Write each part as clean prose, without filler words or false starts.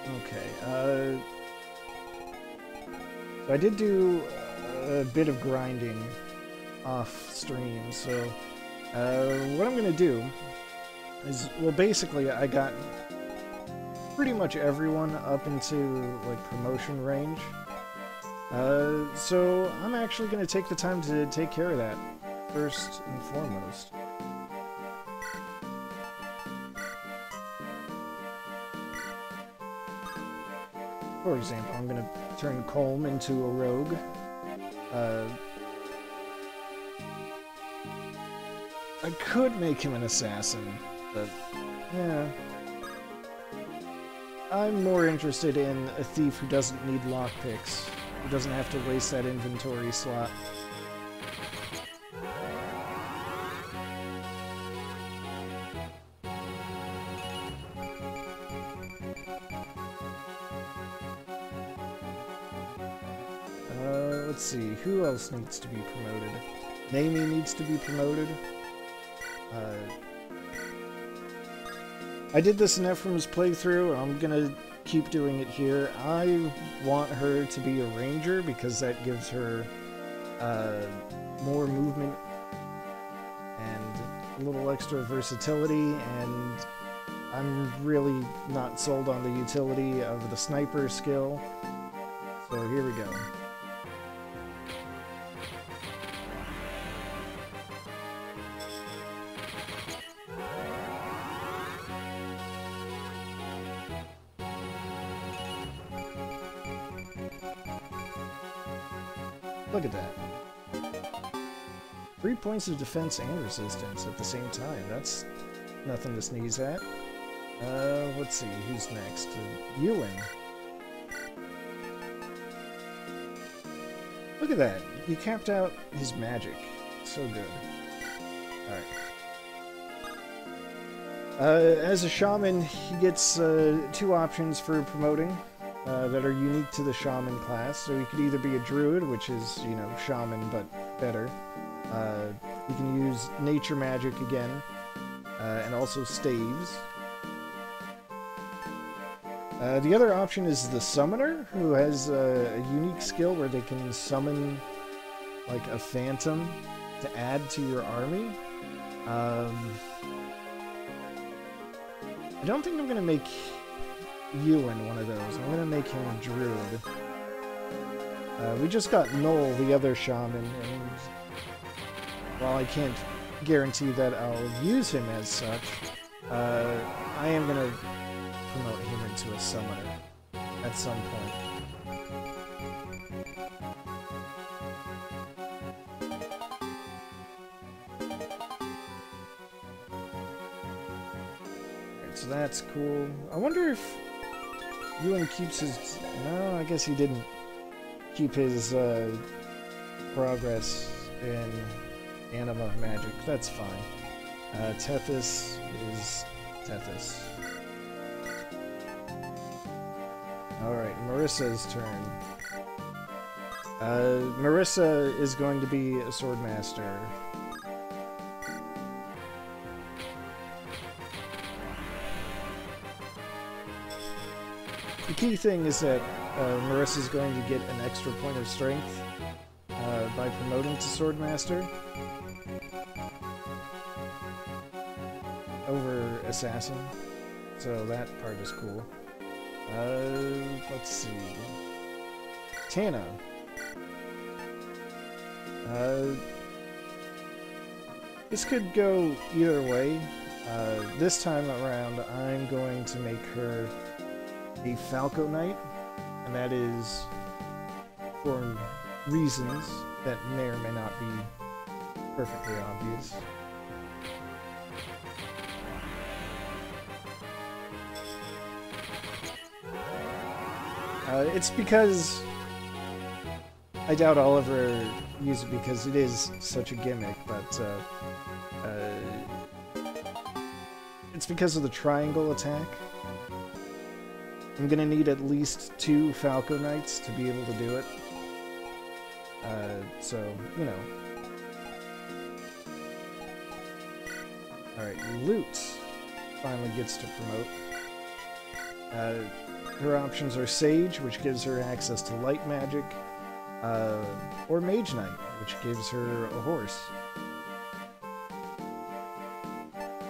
Okay, so I did do a bit of grinding off stream, so what I'm gonna do is, well, basically I got pretty much everyone up into, like, promotion range. So I'm actually gonna take the time to take care of that, first and foremost. For example, I'm gonna turn Colm into a rogue. I could make him an assassin, but yeah. I'm more interested in a thief who doesn't need lockpicks, who doesn't have to waste that inventory slot. Let's see, who else needs to be promoted? Naomi needs to be promoted. I did this in Ephraim's playthrough, I'm gonna keep doing it here. I want her to be a ranger because that gives her more movement and a little extra versatility, and I'm really not sold on the utility of the sniper skill. So here we go. Look at that. 3 points of defense and resistance at the same time. That's nothing to sneeze at. Let's see, who's next? Ewan. Look at that. He capped out his magic. So good. Alright. As a shaman, he gets 2 options for promoting. That are unique to the shaman class. So you could either be a druid, which is, you know, shaman but better. You can use nature magic again, and also staves. The other option is the summoner, who has a unique skill where they can summon, like, a phantom to add to your army. I don't think I'm gonna make Ewan one of those. I'm gonna make him a druid. We just got Noel, the other shaman, and while I can't guarantee that I'll use him as such, I am gonna promote him into a summoner at some point. Alright, so that's cool. I wonder if Ewan keeps his... No, I guess he didn't keep his progress in anima magic. That's fine. Tethys is Tethys. Alright, Marissa's turn. Marissa is going to be a swordmaster. The key thing is that Marissa's going to get an extra point of strength by promoting to Swordmaster over Assassin, so that part is cool. Let's see. Tana. This could go either way. This time around, I'm going to make her a Falco Knight, and that is for reasons that may or may not be perfectly obvious. It's because I doubt I'll ever use it because it is such a gimmick, but it's because of the triangle attack. I'm gonna need at least 2 Falco Knights to be able to do it. So, you know. Alright, Loot finally gets to promote. her options are Sage, which gives her access to light magic, or Mage Knight, which gives her a horse.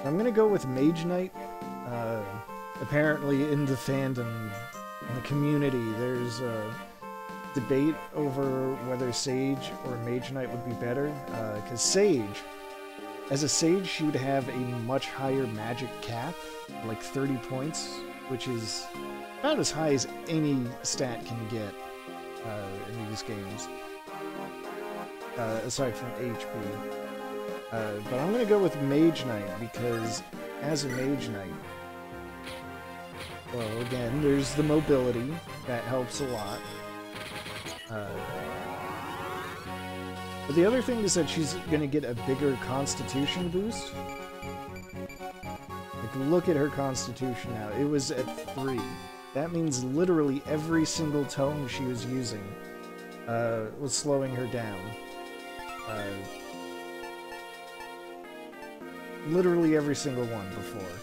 I'm gonna go with Mage Knight. Apparently in the fandom, in the community, there's a debate over whether Sage or Mage Knight would be better, because Sage, as a Sage, she would have a much higher magic cap, like 30 points, which is about as high as any stat can get in these games, aside from HP. But I'm going to go with Mage Knight, because as a Mage Knight, well, again, there's the mobility, that helps a lot. But the other thing is that she's going to get a bigger Constitution boost. Like, look at her Constitution now. It was at 3. That means literally every single tome she was using was slowing her down. Literally every single one before.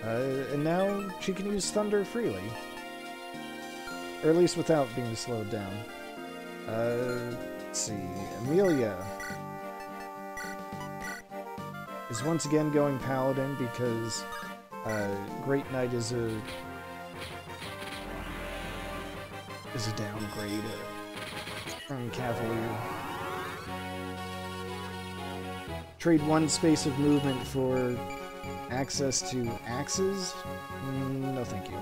And now she can use Thunder freely. Or at least without being slowed down. Let's see. Amelia is once again going Paladin because Great Knight is a downgrade from Cavalier. Trade 1 space of movement for access to axes? No, thank you.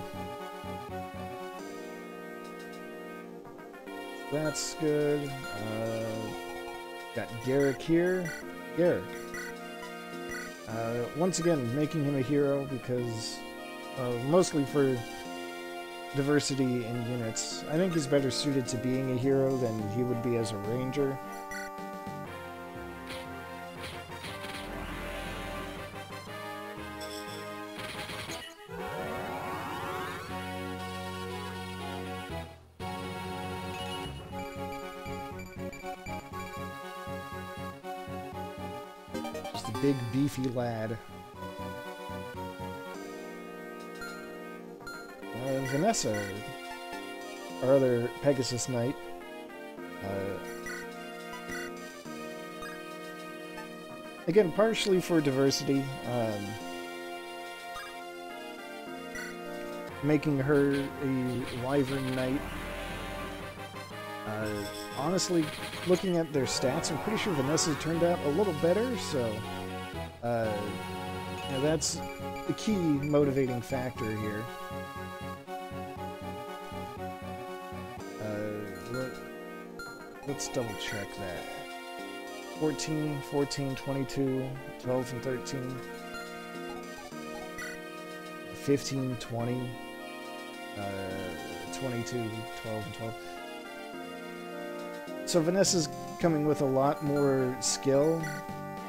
That's good. Got Garrick here. Garrick. Once again, making him a hero because, mostly for diversity in units. I think he's better suited to being a hero than he would be as a ranger. Big, beefy lad. Vanessa, our other Pegasus Knight. Again, partially for diversity, making her a Wyvern Knight. Honestly, looking at their stats, I'm pretty sure Vanessa turned out a little better, so that's the key motivating factor here. Let's double check that. 14, 14, 22, 12 and 13. 15, 20, 22, 12 and 12. So Vanessa's coming with a lot more skill,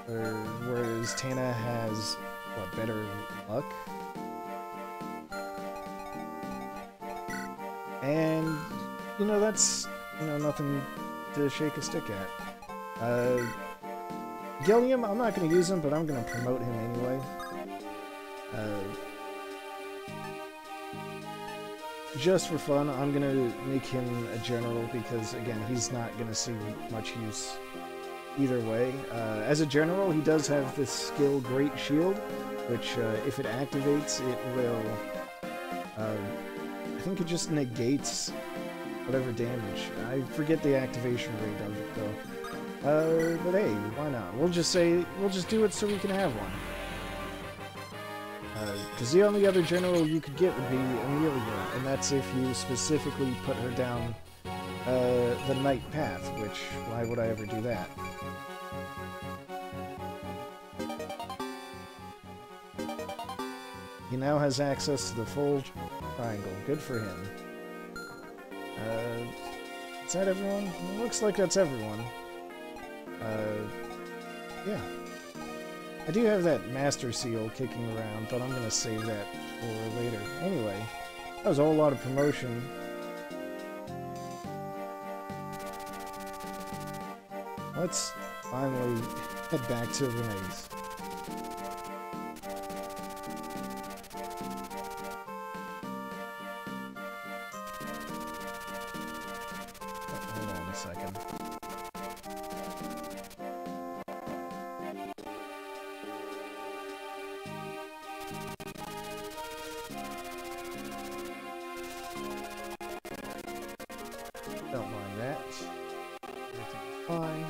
whereas Tana has, what, better luck? And, that's, nothing to shake a stick at. Gilliam, I'm not going to use him, but I'm going to promote him anyway. Just for fun, I'm going to make him a general because, again, he's not going to see much use either way. As a general, he does have this skill Great Shield, which, if it activates, it will... I think it just negates whatever damage. I forget the activation rate of it, though. But hey, why not? We'll just do it so we can have one. Because the only other general you could get would be Amelia, and that's if you specifically put her down the Knight path, which, why would I ever do that? He now has access to the full triangle. Good for him. Is that everyone? It looks like that's everyone. Yeah. I do have that Master Seal kicking around, but I'm gonna save that for later. Anyway, that was a whole lot of promotion. Let's finally head back to Renee's. second. Don't mind that. Everything's fine.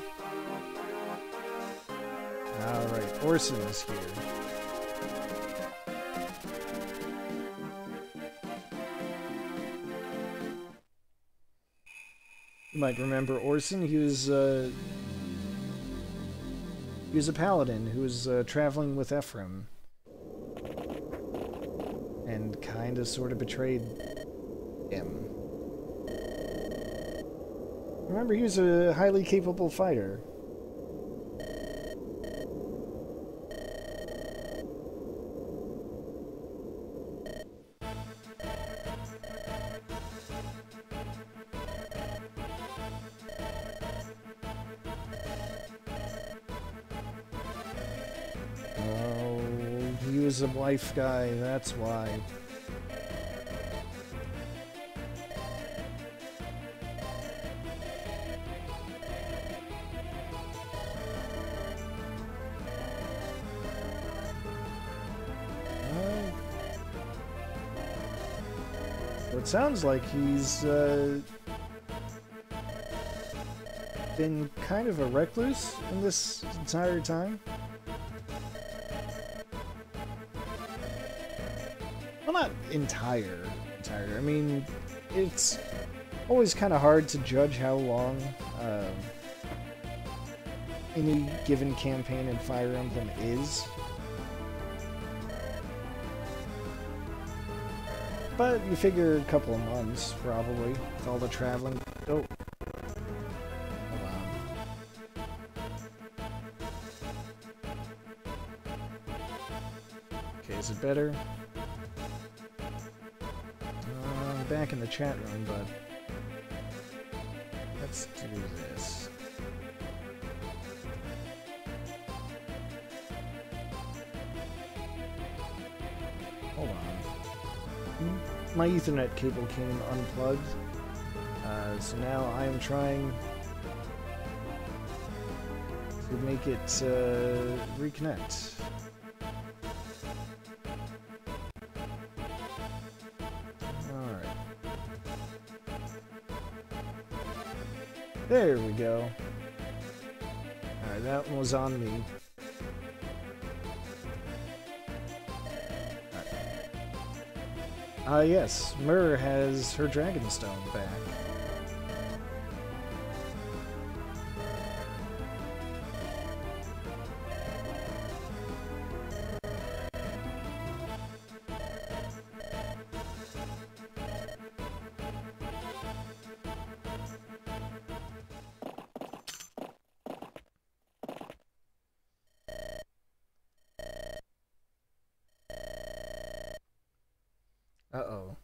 Alright, Orson is here. You might remember Orson. He was a paladin who was traveling with Ephraim. And kinda sorta betrayed him. Remember, he was a highly capable fighter. Oh, he was a wife guy, that's why. It sounds like he's been kind of a recluse in this entire time. Well, not entire. I mean, it's always kind of hard to judge how long any given campaign in Fire Emblem is. But you figure a couple of months, probably, with all the traveling. Oh. Hold on. Okay, is it better? I'm back in the chat room, but let's do this. Hold on. My Ethernet cable came unplugged, so now I am trying to make it reconnect. Alright. There we go. Alright, that one was on me. Yes, Myrrh has her Dragonstone back. Uh-oh.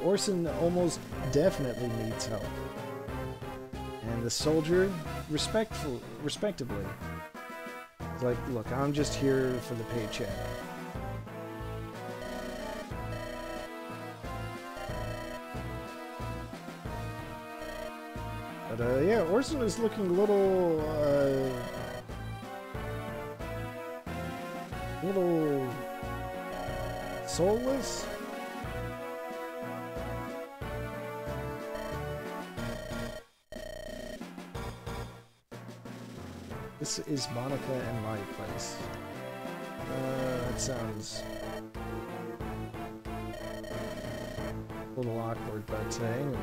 Orson almost definitely needs help. And the soldier, respectably, is like, look, I'm just here for the paycheck. But, yeah, Orson is looking a little soulless. This is Monica and my place. That sounds a little awkward, but anyway.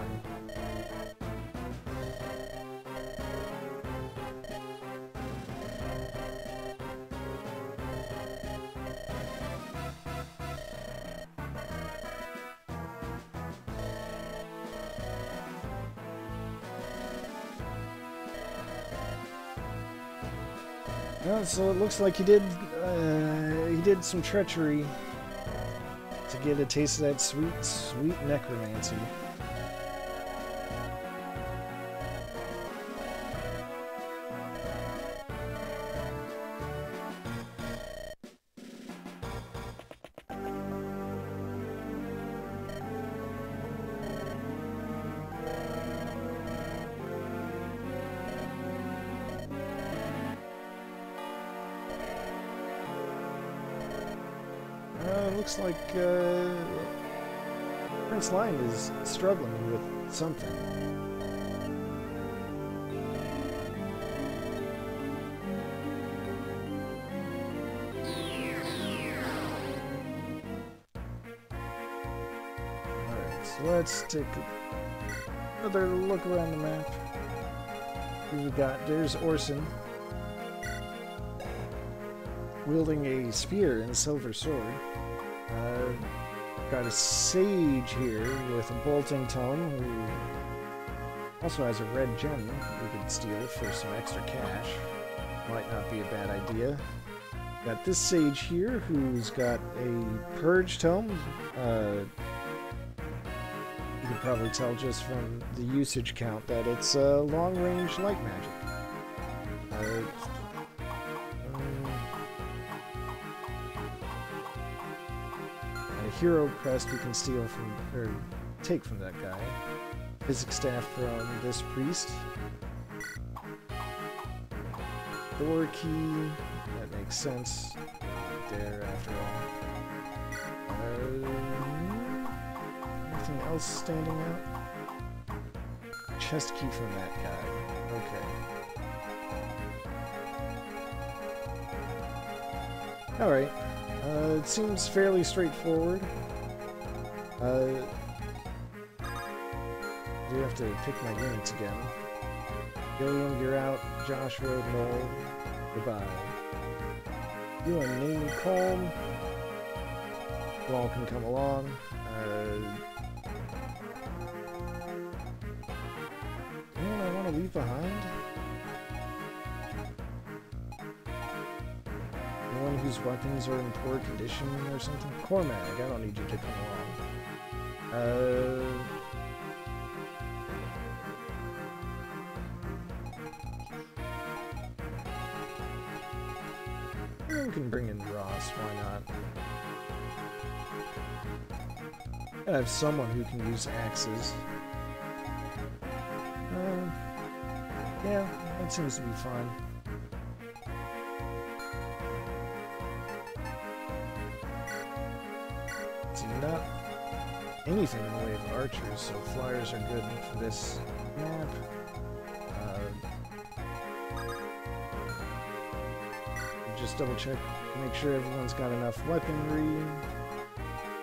So it looks like he did some treachery to get a taste of that sweet, sweet necromancy. Looks like Prince Lion is struggling with something. Alright, so let's take another look around the map. Here we got, there's Orson, wielding a spear and a silver sword. Got a sage here with a bolting tome who also has a red gem we could steal for some extra cash. Might not be a bad idea. Got this sage here who's got a purge tome. You can probably tell just from the usage count that it's long-range light magic. Hero crest we can steal from, or take from that guy. Physics staff from this priest. Door key, that makes sense. Right there, after all. Anything else standing out? Chest key from that guy. Okay. Alright. It seems fairly straightforward. Do have to pick my units again. Gilliam, you're out. Joshua, Noel, goodbye. You and Name Calm. You all can come along. Anyone I want to leave behind? One whose weapons are in poor condition or something? Cormag, I don't need you to come along. We can bring in Ross, why not? Gotta have someone who can use axes. Yeah, that seems to be fine. Not anything in the way of archers, so flyers are good for this map. Just double check, make sure everyone's got enough weaponry.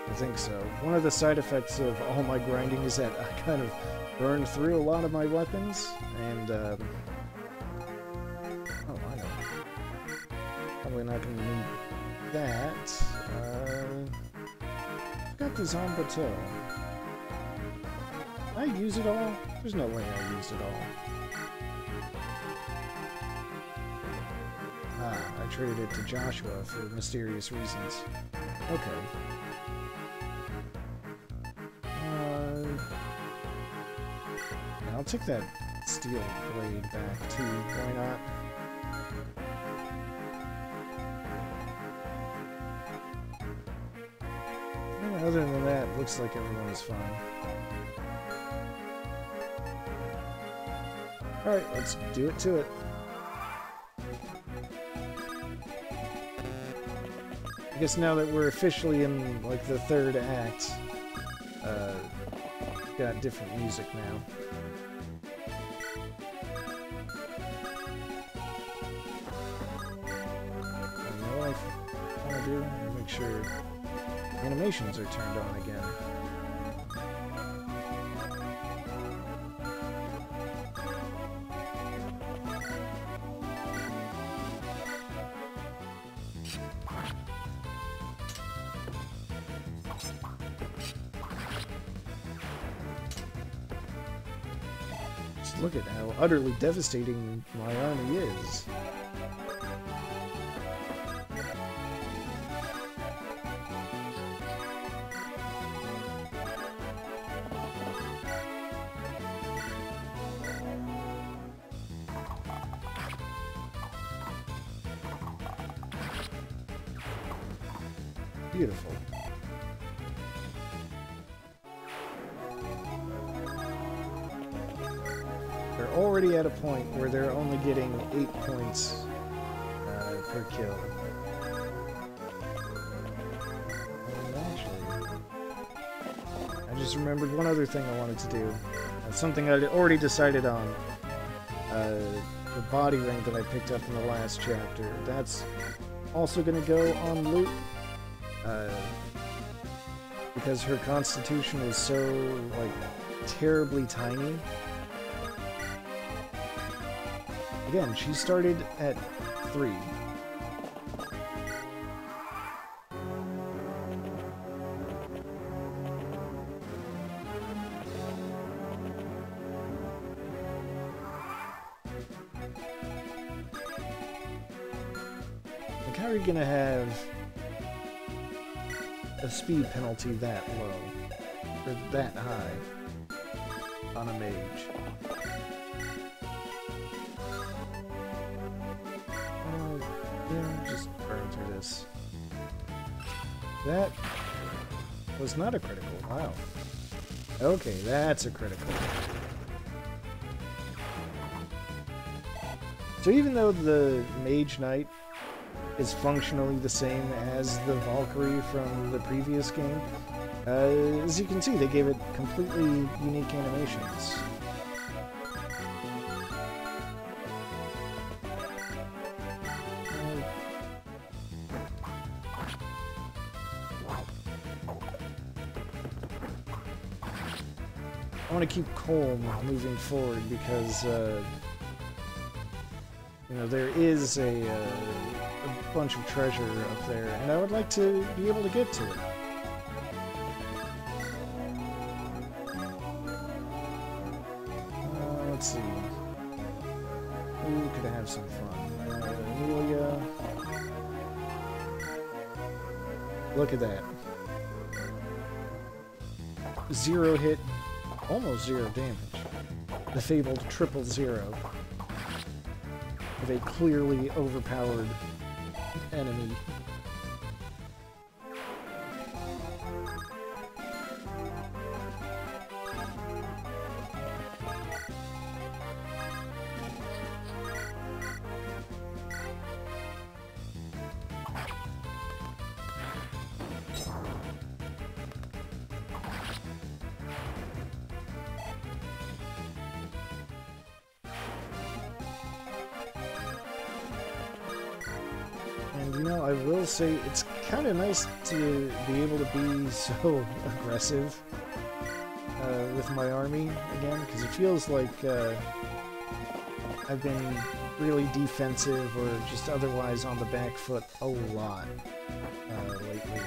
I think so. One of the side effects of all my grinding is that I kind of burn through a lot of my weapons, and oh, I know. Probably not going to need that. Got the Zombateau. Did I use it all? There's no way I used it all. Ah, I traded it to Joshua for mysterious reasons. Okay. Yeah, I'll take that steel blade back too. Why not? Other than that, looks like everyone's fine. Alright, let's do it to it. I guess now that we're officially in, like, the third act, got different music now. You know what I want to do? Make sure animations are turned on again. Just look at how utterly devastating my army is. Beautiful. They're already at a point where they're only getting 8 points per kill. And actually, I just remembered one other thing I wanted to do. Something I'd already decided on. The body ring that I picked up in the last chapter. That's also going to go on loot. Because her constitution is so, like, terribly tiny. Again, she started at 3. Like, how are you gonna have a speed penalty that low, or that high, on a mage? Yeah, just burn through this. That was not a critical. Wow. Okay, that's a critical. So even though the Mage Knight is functionally the same as the Valkyrie from the previous game, as you can see, they gave it completely unique animations. I want to keep calm moving forward because, you know, there is a bunch of treasure up there, and I would like to be able to get to it. Let's see. Who could have some fun? Amelia. Look at that. 0 hit. Almost 0 damage. The fabled 000 of a clearly overpowered enemy. And, you know, I will say it's kind of nice to be able to be so aggressive with my army again, because it feels like I've been really defensive or just otherwise on the back foot a lot lately.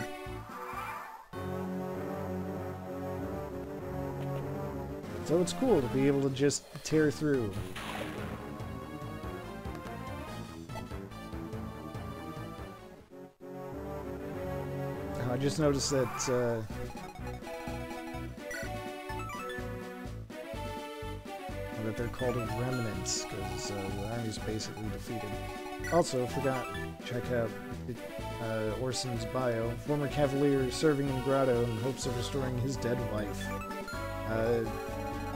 So it's cool to be able to just tear through. I just noticed that that they're called remnants because the army's basically defeated. Also, forgot check out Orson's bio. Former cavalier serving in Grotto in hopes of restoring his dead wife.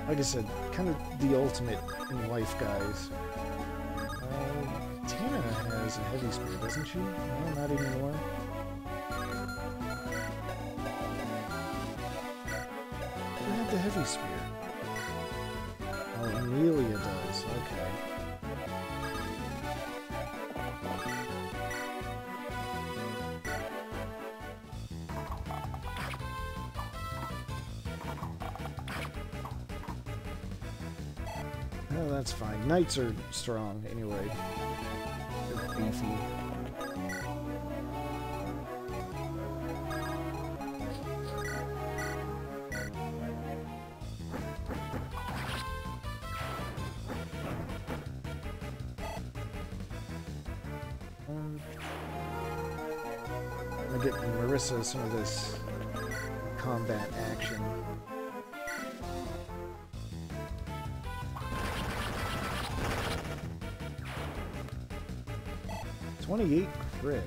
Like I said, kind of the ultimate in wife guys. Tana has a heavy spear, doesn't she? No, not anymore. Who had the heavy spear? Oh, Amelia does. Okay. Oh, that's fine. Knights are strong anyway. They're beefy. I'm gonna get Marissa some of this combat action. 28 crit.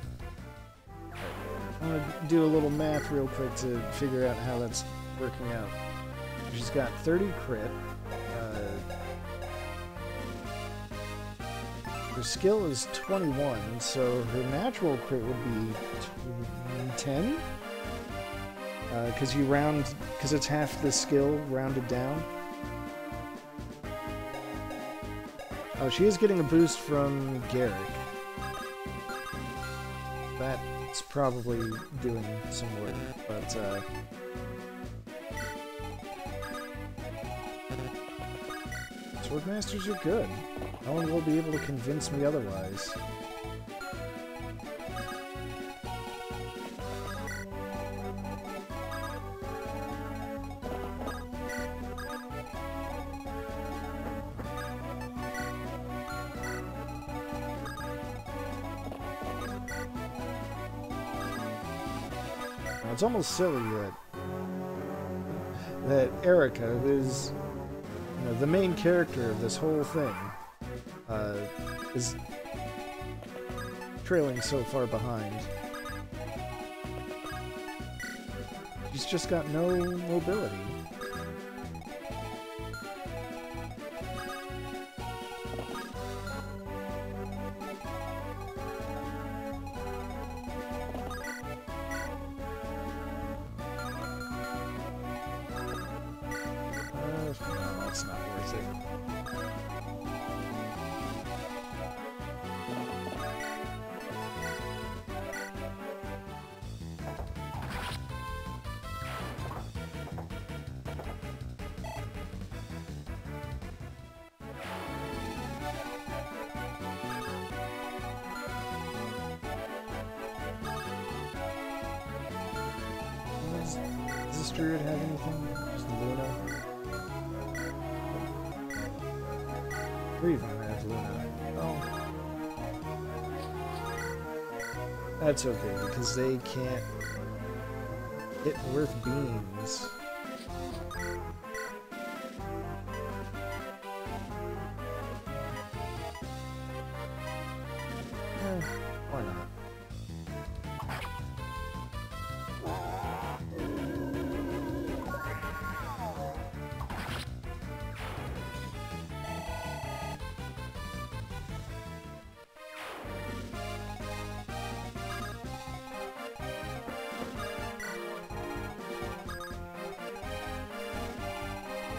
I'm gonna do a little math real quick to figure out how that's working out. She's got 30 crit. Her skill is 21, so her natural crit would be 10? Because you round, because it's half the skill rounded down. Oh, she is getting a boost from Garrick. That's probably doing some work, but Swordmasters are good. No one will be able to convince me otherwise. Now, it's almost silly that Erica, who is, you know, the main character of this whole thing, is trailing so far behind. She's just got no mobility. No, it's not worth it. Does this druid have anything? Just Luna? Three of them have Luna. Oh. That's okay, because they can't hit worth beams. Why not?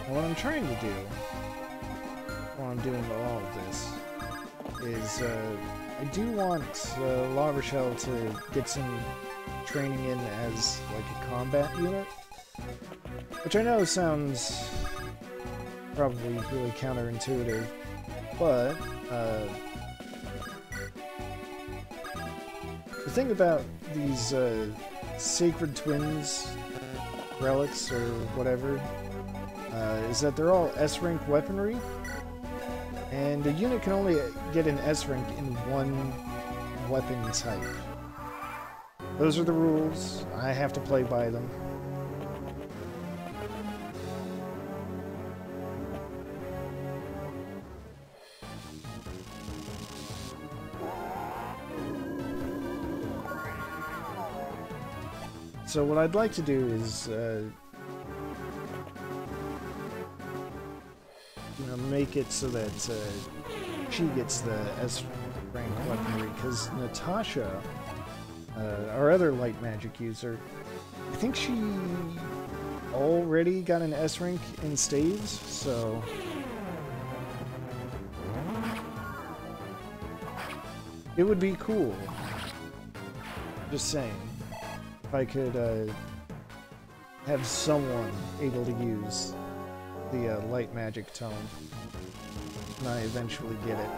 What I'm trying to do while I'm doing all of this is I do want La Rochelle to get some training in as like a combat unit, which I know sounds probably really counterintuitive, but the thing about these Sacred Twins relics or whatever is that they're all S-rank weaponry, and a unit can only get an S-rank in one weapon type. Those are the rules. I have to play by them. So what I'd like to do is make it so that she gets the S-rank weaponry, because Natasha, our other light magic user, I think she already got an S-rank in staves, so it would be cool, just saying, if I could have someone able to use the light magic tome when I eventually get it.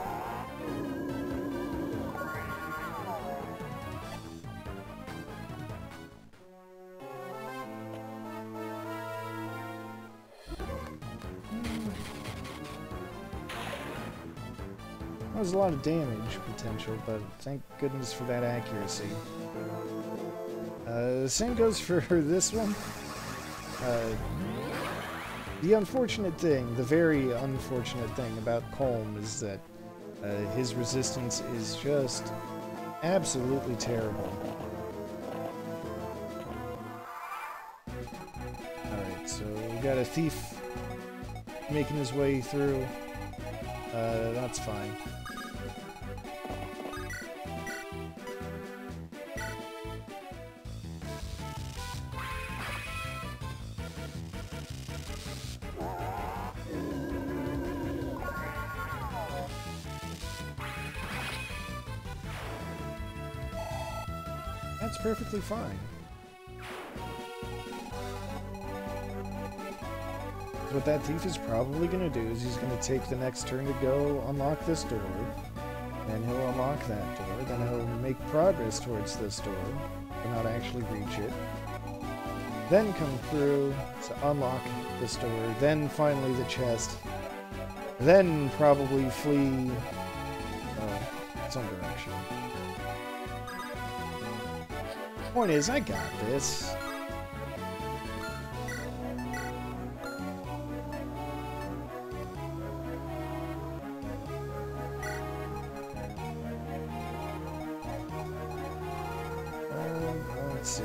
That was a lot of damage potential, but thank goodness for that accuracy. The same goes for this one. The unfortunate thing, the very unfortunate thing about Colm is that his resistance is just absolutely terrible. got a thief making his way through. That's fine. That's perfectly fine. What that thief is probably going to do is he's going to take the next turn to go unlock this door, and he'll unlock that door, then he'll make progress towards this door, but not actually reach it, then come through to unlock this door, then finally the chest, then probably flee some direction. Point is, I got this. Let's see.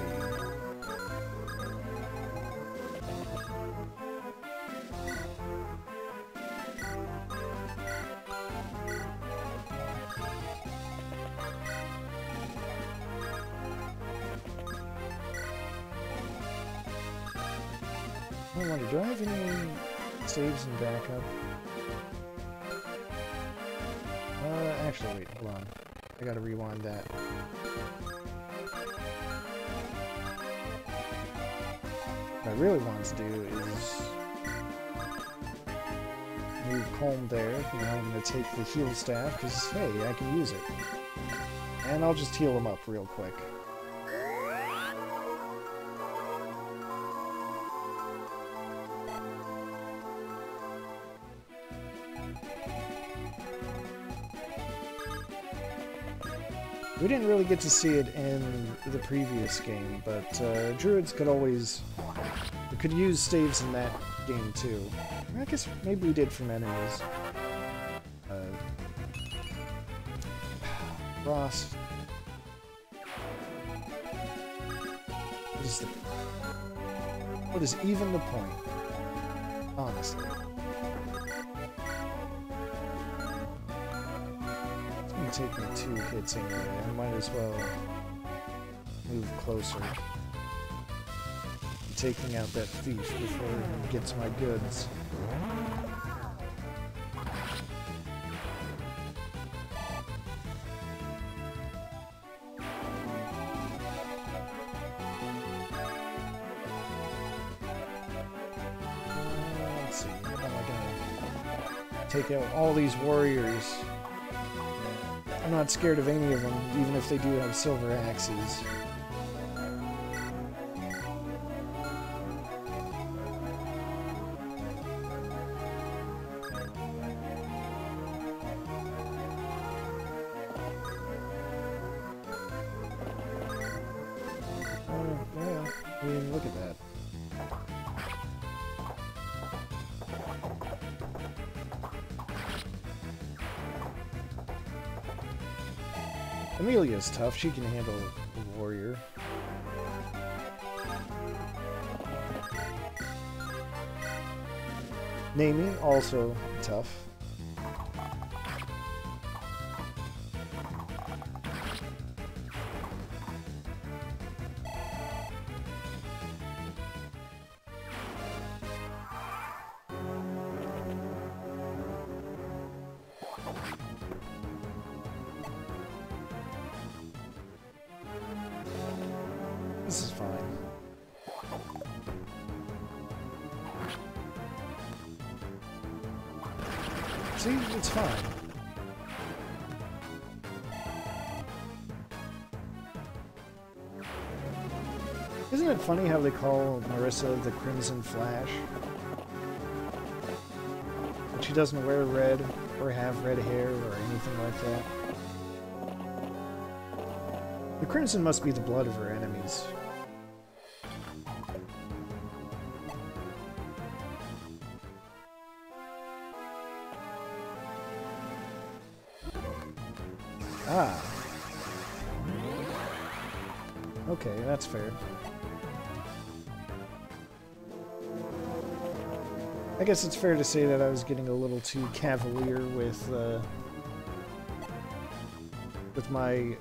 I wonder, do I have any saves and backup? Actually, wait, hold on. I gotta rewind that. What I really want to do is move Colm there. You know, I'm going to take the heal staff, because, hey, I can use it. And I'll just heal him up real quick. We didn't really get to see it in the previous game, but druids could always... could use staves in that game too. I guess maybe we did from enemies. Ross. What is even the point? Honestly. It's gonna take me 2 hits anyway. I might as well move closer. I'm taking out that thief before he gets my goods. Let's see, how am I gonna take out all these warriors? I'm not scared of any of them, even if they do have silver axes. Yeah, I mean, look at that. Amelia's tough, she can handle a warrior. Namie, also tough. This is fine. See? It's fine. Isn't it funny how they call Marissa the Crimson Flash? But she doesn't wear red, or have red hair, or anything like that. The crimson must be the blood of her enemies. Ah. Okay, that's fair. I guess it's fair to say that I was getting a little too cavalier with my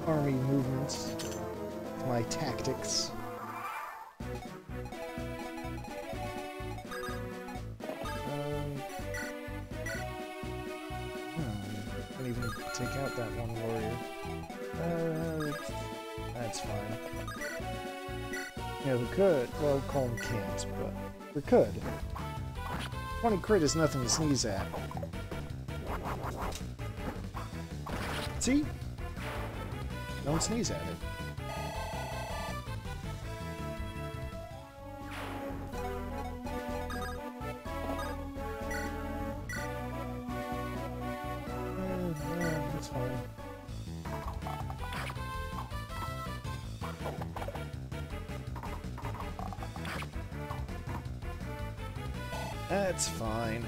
army movements, my tactics. Can't even take out that one warrior. That's fine. Yeah, we could. Well, Colm can't, but we could. 20 crit is nothing to sneeze at. See? Don't sneeze at it. That's fine. That's fine.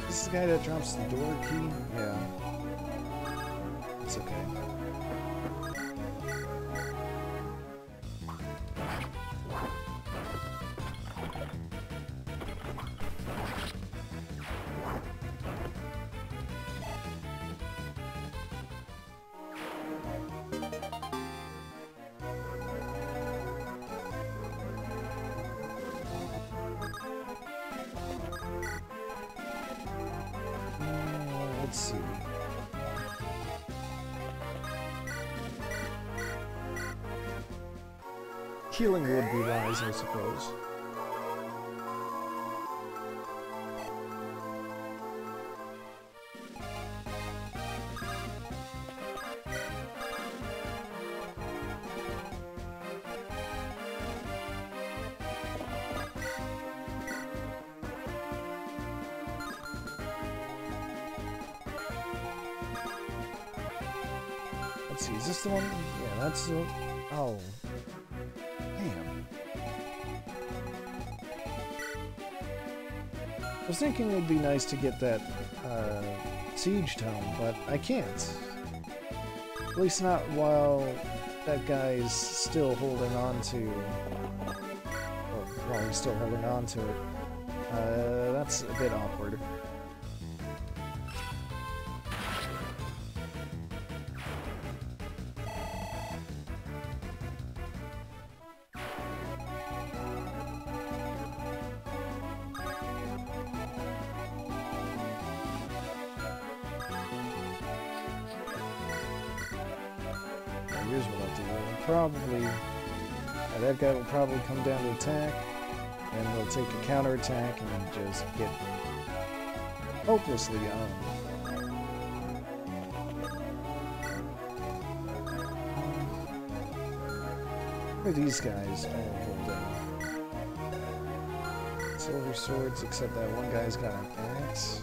This is the guy that drops the door key? Yeah. It's okay. Let's see. Healing would be wise, I suppose. Let's see, is this the one? Yeah, that's the... Oh. Damn. I was thinking it'd be nice to get that, siege tome, but I can't. At least not while that guy's still holding on to... Or while he's still holding on to it. That's a bit awkward. Here's what I'll do. Probably... that guy will probably come down to attack, and we'll take a counterattack and just get hopelessly owned. What are these guys all holding? Silver swords, except that one guy's got an axe.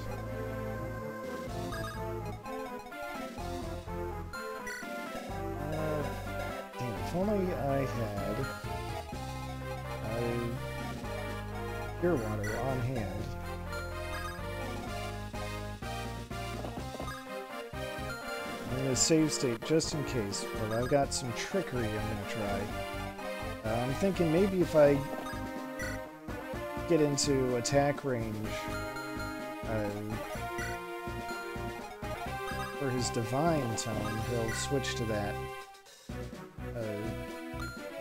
If only I had pure water on hand. I'm going to save state just in case, but I've got some trickery I'm going to try. I'm thinking maybe if I get into attack range for his divine tome, he'll switch to that.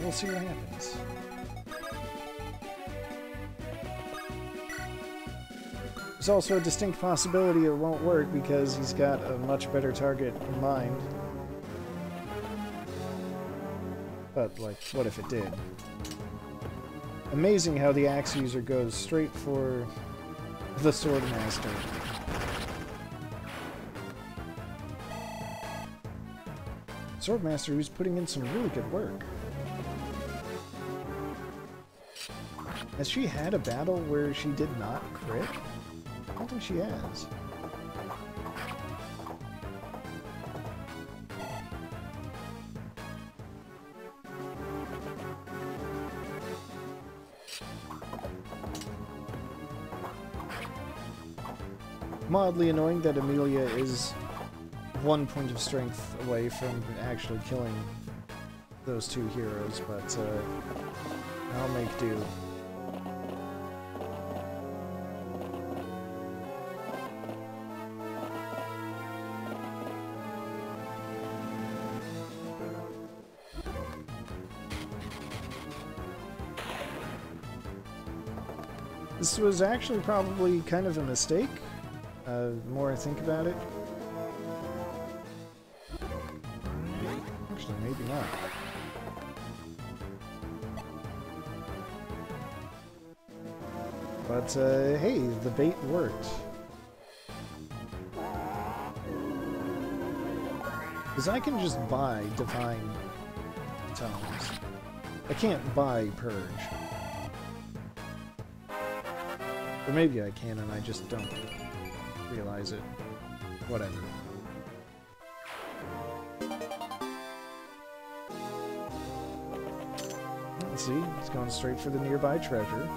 We'll see what happens. There's also a distinct possibility it won't work because he's got a much better target in mind. But, like, what if it did? Amazing how the axe user goes straight for the Swordmaster. Swordmaster who's putting in some really good work. Has she had a battle where she did not crit? I don't think she has. mildly annoying that Amelia is 1 point of strength away from actually killing those two heroes, but I'll make do. This was actually probably kind of a mistake, the more I think about it. Actually, maybe not. But, hey, the bait worked. Because I can just buy Divine Tomes. I can't buy Purge. Or maybe I can and I just don't realize it. Whatever. Let's see, it's going straight for the nearby treasure.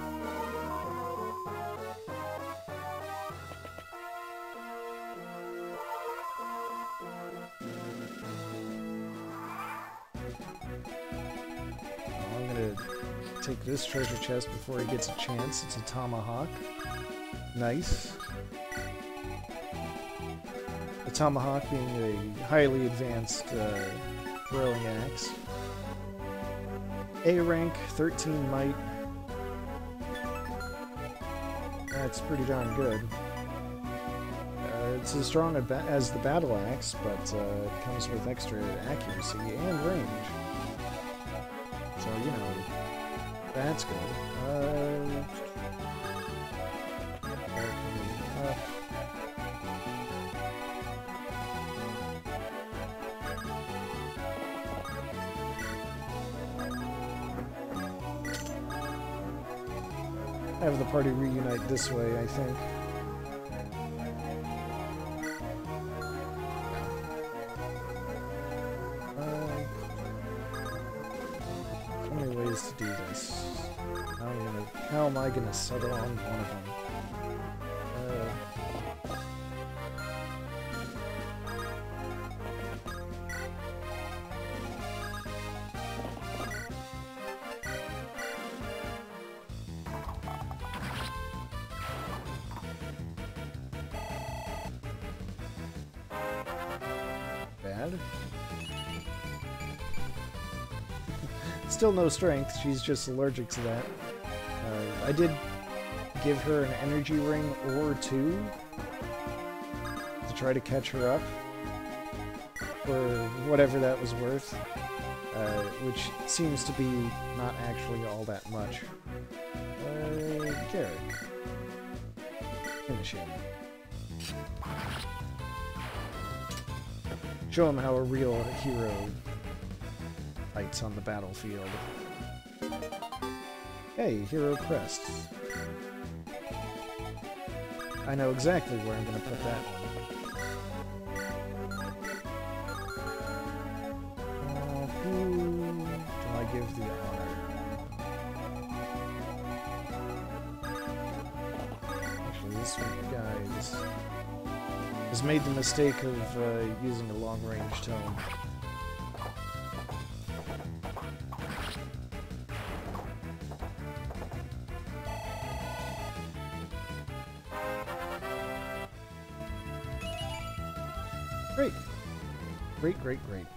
I'm gonna take this treasure chest before he gets a chance. It's a tomahawk. Nice. The tomahawk being a highly advanced throwing axe. A rank, 13 might. That's pretty darn good. It's as strong as the battle axe, but it comes with extra accuracy and range. So, you know, that's good. Have the party reunite this way, I think. So many ways to do this. How am I gonna settle on one of them? Still no strength, she's just allergic to that. I did give her an energy ring or two to try to catch her up for whatever that was worth, which seems to be not actually all that much. Garrett. Finish him. Show him how a real hero fights on the battlefield. Hey, hero crests. I know exactly where I'm gonna put that one. Who do I give the honor? Actually, this guy has made the mistake of using a long-range tome. Great. Great, great, great.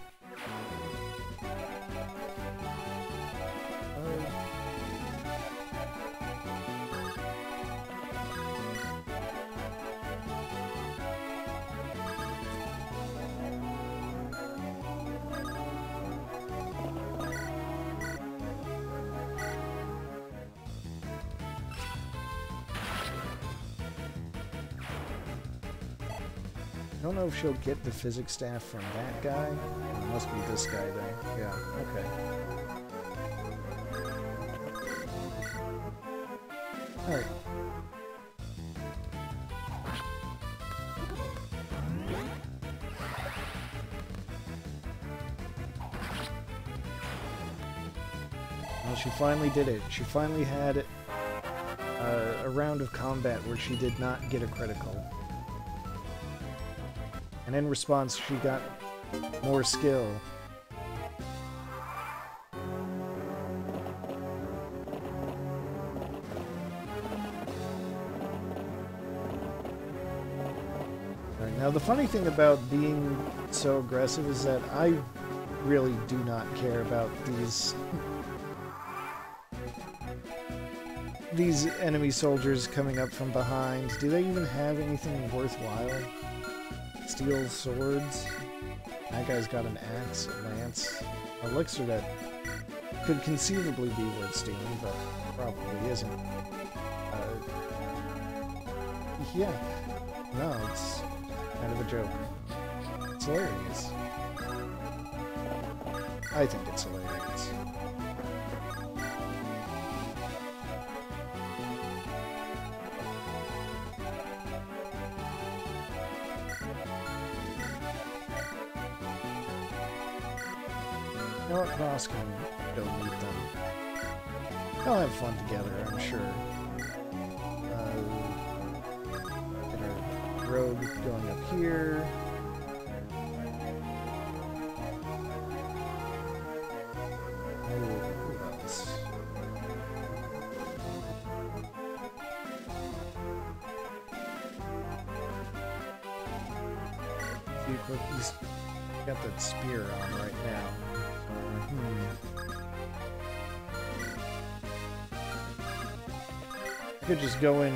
I don't know if she'll get the physics staff from that guy. It must be this guy then. Yeah, okay. Alright. Well, she finally did it. She finally had a round of combat where she did not get a critical. And in response, she got more skill. Right, now, the funny thing about being so aggressive is that I really do not care about these enemy soldiers coming up from behind. Do they even have anything worthwhile? Steel swords? That guy's got an axe, a lance, elixir that could conceivably be worth stealing, but probably isn't. Yeah. No, it's kind of a joke. It's hilarious. I think it's hilarious. You know what, Cross can go meet them. They'll have fun together, I'm sure. Get our rogue going up here. Who else? He's got that spear on right now. I could just go in.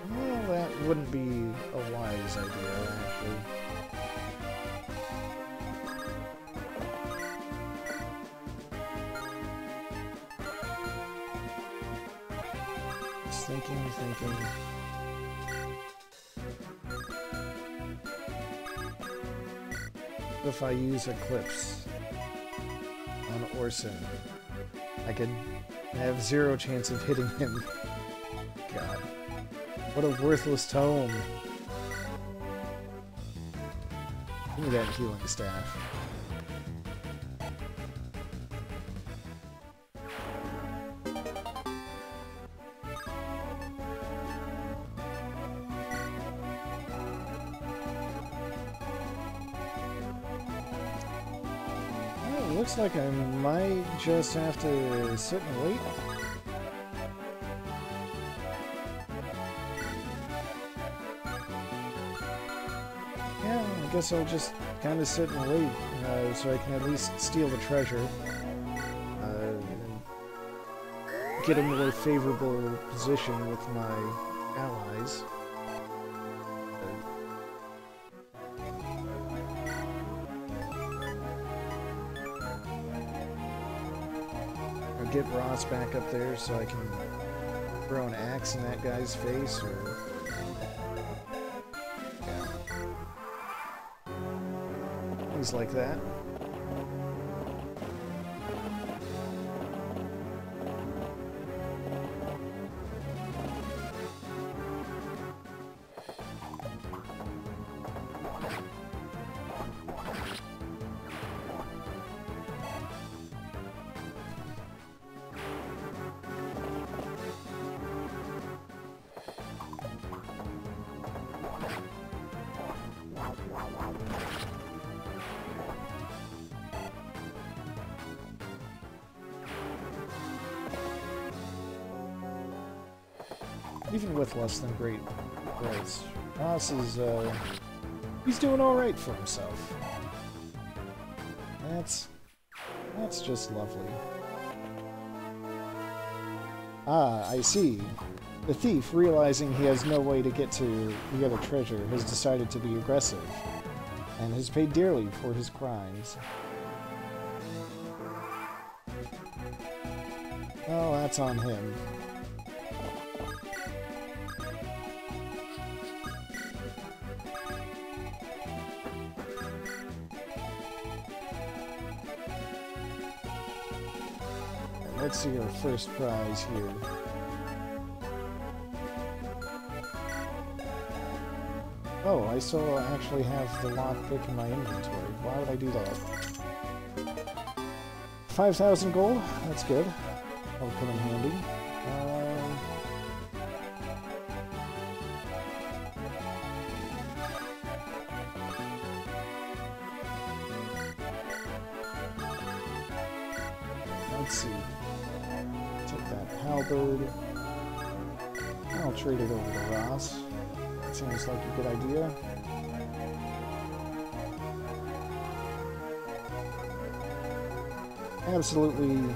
Well, that wouldn't be a wise idea, actually. Just thinking. What if I use Eclipse on Orson? I could have 0 chance of hitting him. God. What a worthless tome. Give me that healing staff. Well, it looks like I might just have to sit and wait. I guess I'll just kind of sit and wait, so I can at least steal the treasure, and get a more favorable position with my allies. Or get Ross back up there so I can throw an axe in that guy's face, or... things like that. Even with less than great growths, Ross is, he's doing alright for himself. That's just lovely. Ah, I see. The thief, realizing he has no way to get to the other treasure, has decided to be aggressive, and has paid dearly for his crimes. Well, that's on him. Let's see our first prize here. Oh, I still actually have the lockpick in my inventory. Why would I do that? 5,000 gold? That's good. That'll come in handy. let's see. Take that halberd. I'll trade it over to Ross. That seems like a good idea. Absolutely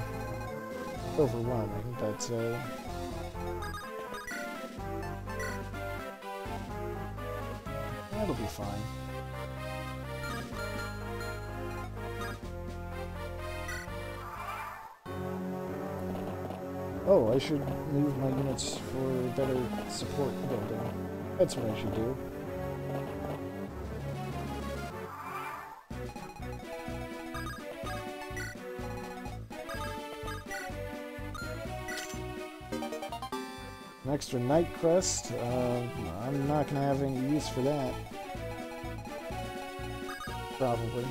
overwhelming, but that'll be fine. Oh, I should move my units for better support building. That's what I should do. An extra night crest. I'm not going to have any use for that. Probably.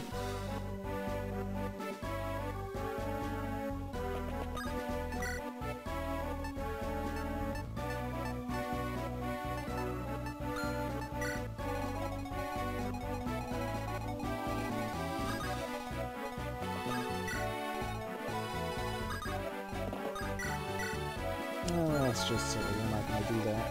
That's just silly. I'm not going to do that.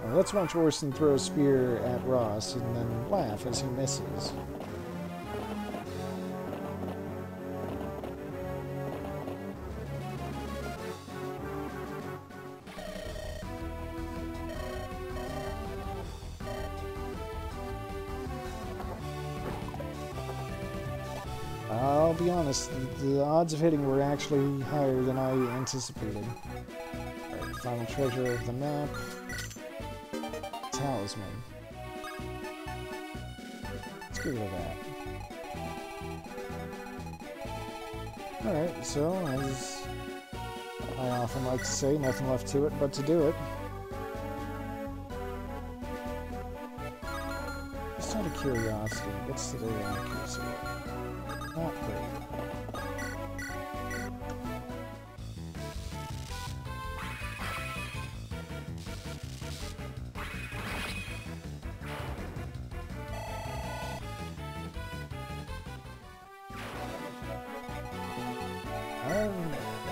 Well, let's watch Orson throw a spear at Ross and then laugh as he misses. I'll be honest, the odds of hitting were actually higher than I anticipated. Alright, final treasure of the map. Talisman. Let's get rid of that. Alright, so, as I often like to say, nothing left to it but to do it. Just out of curiosity, what's the accuracy? Not great.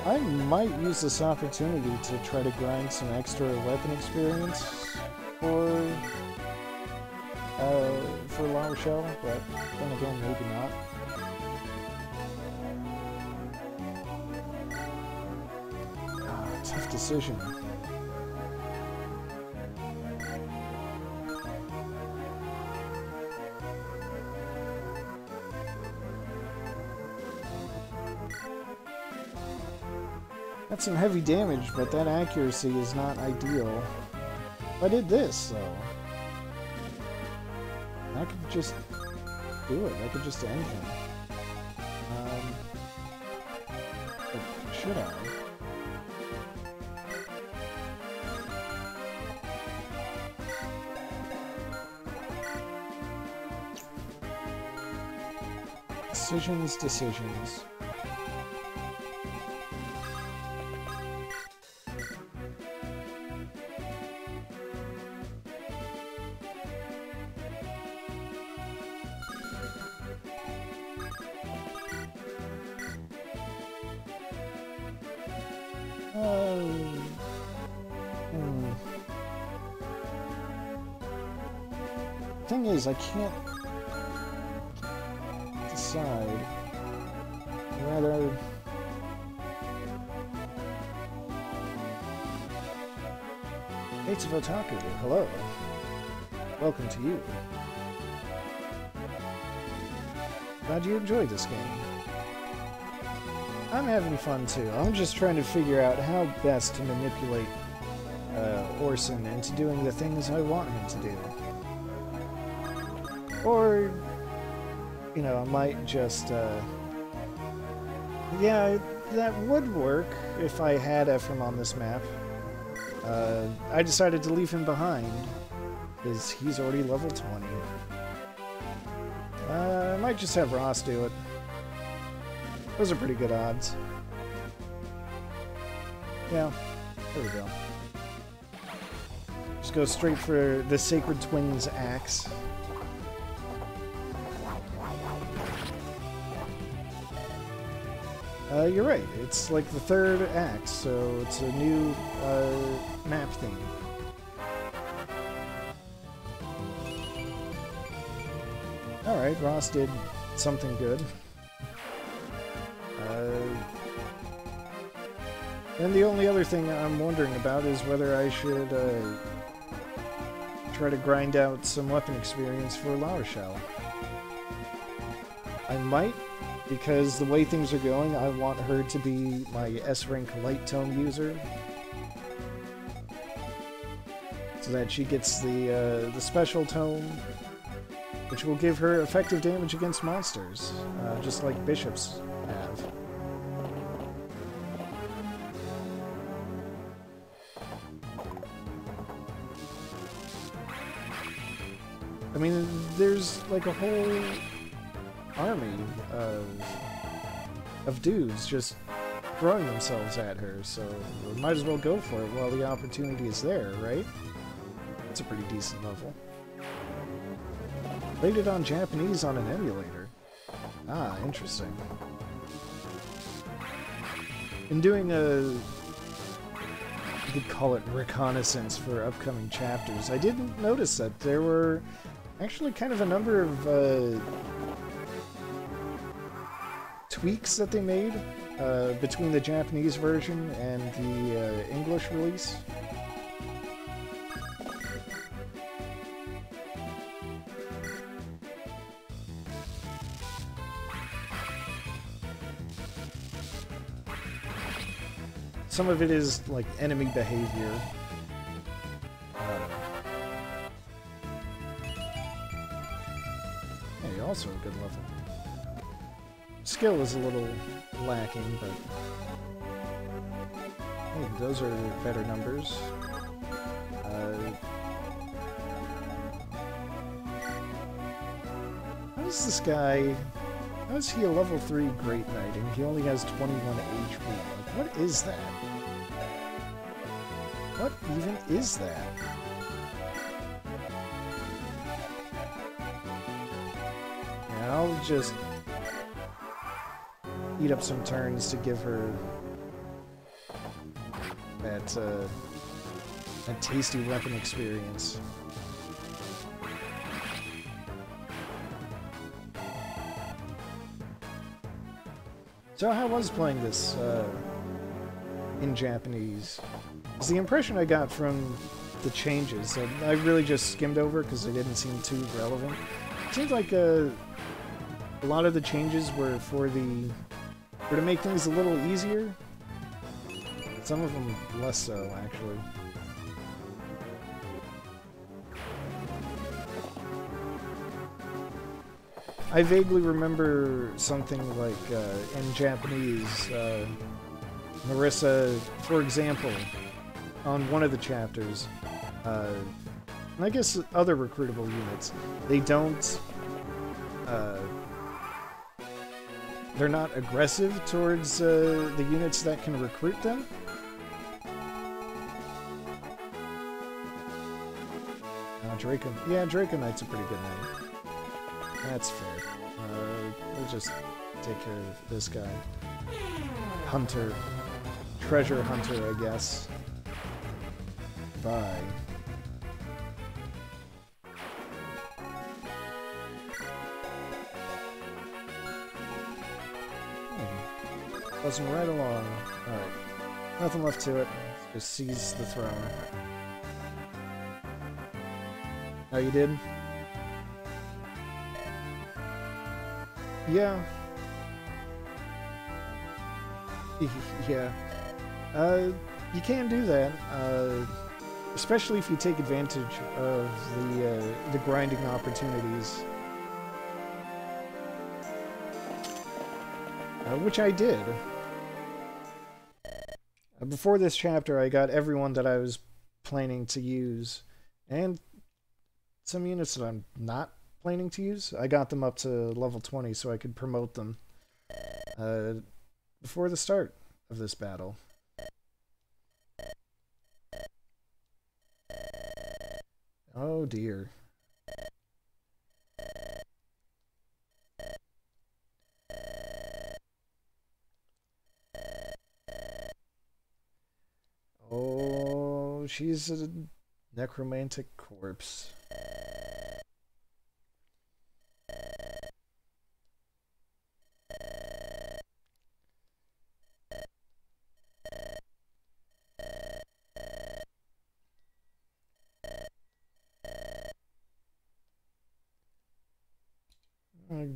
I might use this opportunity to try to grind some extra weapon experience for La Rochelle, but then again, maybe not. Tough decision. That's some heavy damage, but that accuracy is not ideal. I did this, though. I could just do it. I could just end him. But should I? Decisions. Thing is, I can't decide. Rather, Gates of Otaku, hello. Welcome to you. Glad you enjoyed this game. I'm having fun too. I'm just trying to figure out how best to manipulate Orson into doing the things I want him to do. Or, you know, I might just, yeah, that would work if I had Ephraim on this map. I decided to leave him behind, because he's already level 20. I might just have Ross do it. Those are pretty good odds. Yeah, there we go. Just go straight for the Sacred Twins axe. You're right. It's like the third axe, so it's a new map theme. Alright, Ross did something good. And the only other thing I'm wondering about is whether I should try to grind out some weapon experience for La Rochelle. I might, because the way things are going, I want her to be my S-rank light tome user. So that she gets the special tome, which will give her effective damage against monsters, just like bishops have. I mean, there's like a whole army of dudes just throwing themselves at her, so we might as well go for it while the opportunity is there, right? It's a pretty decent level. Played it on Japanese on an emulator. Ah, interesting. In doing a... you could call it reconnaissance for upcoming chapters, I didn't notice that there were actually kind of a number of tweaks that they made between the Japanese version and the English release. Some of it is like enemy behavior. Hey, also a good level. Skill is a little lacking, but hey, those are better numbers. How is this guy? How is he a level 3 Great Knight and he only has 21 HP? Like, what is that? What even is that? Yeah, I'll just eat up some turns to give her that that tasty weapon experience. So how was playing this in Japanese? Because the impression I got from the changes that I really just skimmed over because they didn't seem too relevant. It seemed like a lot of the changes were to make things a little easier. Some of them less so, actually. I vaguely remember something like, in Japanese, Marissa, for example, on one of the chapters, and I guess other recruitable units, they don't, they're not aggressive towards the units that can recruit them. Draco, yeah, Draco Knight's a pretty good name. That's fair. We'll just take care of this guy. Hunter. Treasure hunter, I guess. Bye. Buzzing right along. Alright. Nothing left to it. Just seize the throne. Oh, you did? Yeah. Yeah. You can do that, especially if you take advantage of the grinding opportunities. Which I did. Before this chapter, I got everyone that I was planning to use, and some units that I'm not planning to use. I got them up to level 20 so I could promote them. before the start of this battle. Oh dear. Oh, she's a necromantic corpse.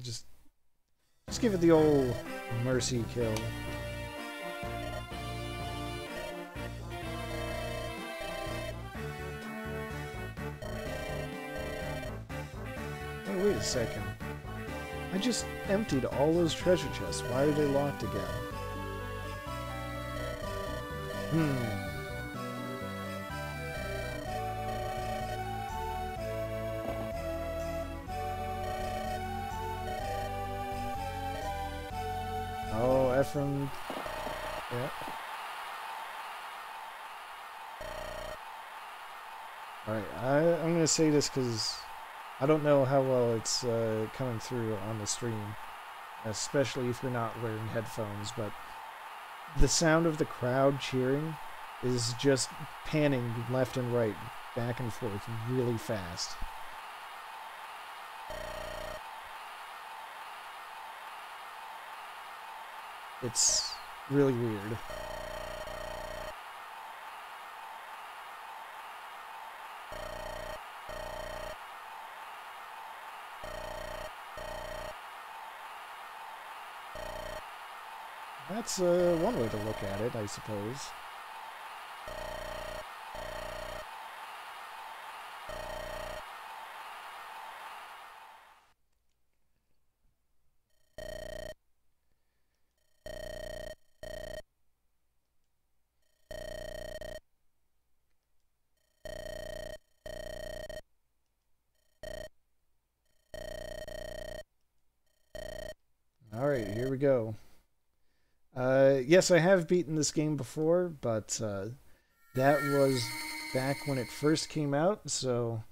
Just give it the old mercy kill. Hey, wait a second. I just emptied all those treasure chests. Why are they locked again? Oh, Ephraim. Yeah. Alright, I'm gonna say this because I don't know how well it's coming through on the stream, especially if you're not wearing headphones, but the sound of the crowd cheering is just panning left and right, back and forth really fast. It's really weird. That's one way to look at it, I suppose. Alright, here we go. Yes, I have beaten this game before, but that was back when it first came out, so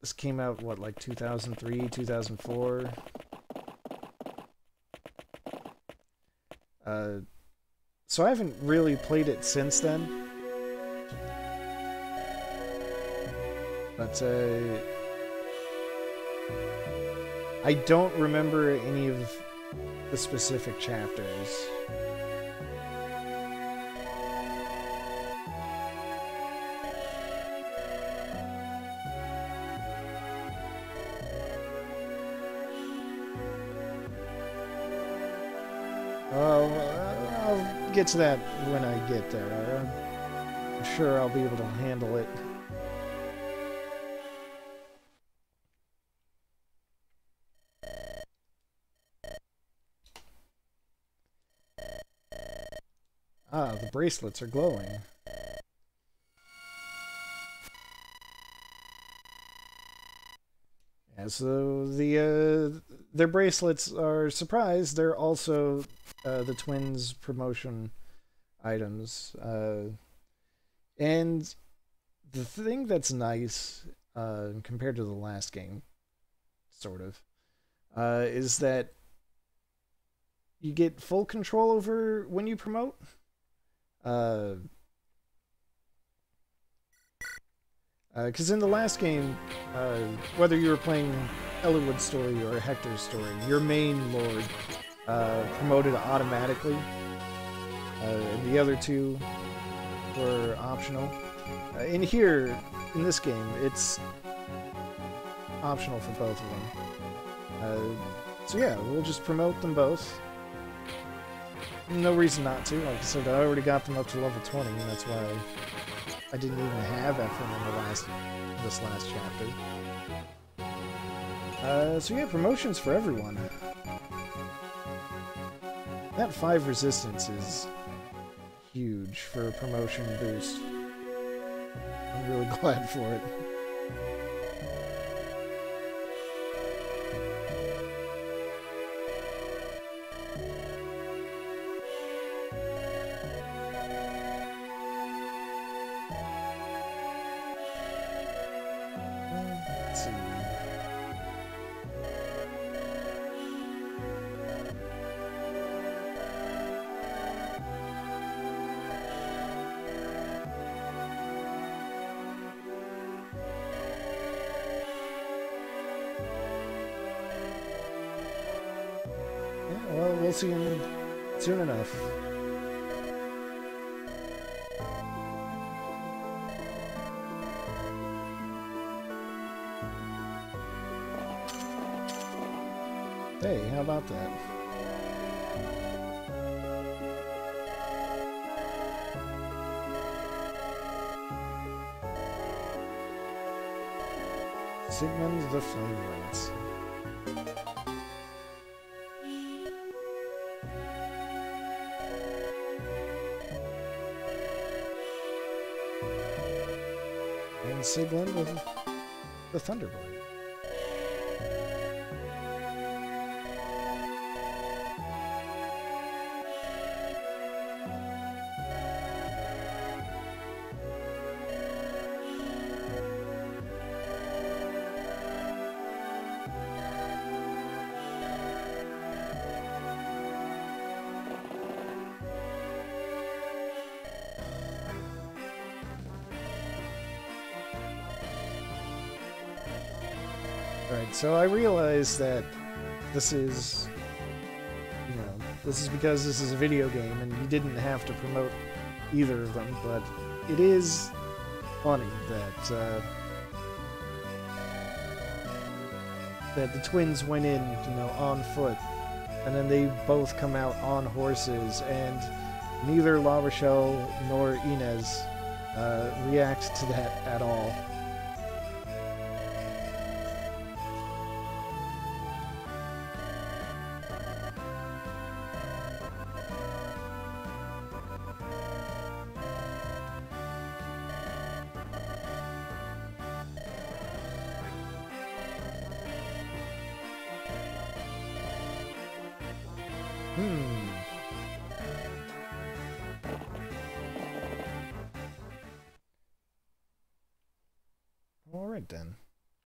this came out, what, like 2003, 2004? So I haven't really played it since then. But I don't remember any of the specific chapters. I'll get to that when I get there. I'm sure I'll be able to handle it. Ah, the bracelets are glowing. Yeah, so their bracelets are, surprise, they're also the twins' promotion items. And the thing that's nice, compared to the last game, sort of, is that you get full control over when you promote. Because in the last game, whether you were playing Ellerwood's story or Hector's story, your main lord promoted automatically, and the other two were optional. In here, in this game, it's optional for both of them. So yeah, we'll just promote them both. No reason not to. Like I said, I already got them up to level 20, and that's why I didn't even have Ephraim in this last chapter. So yeah, promotions for everyone. That 5 resistance is huge for a promotion boost. I'm really glad for it. well, we'll see him soon enough. Hey, how about that? Sigmund the Flame Lance. And Sigmund with the Thunderblade. Alright, so I realize that this is, this is because this is a video game and you didn't have to promote either of them, but it is funny that, that the twins went in, on foot, and then they both come out on horses, and neither La Rochelle nor Inez react to that at all. All right then.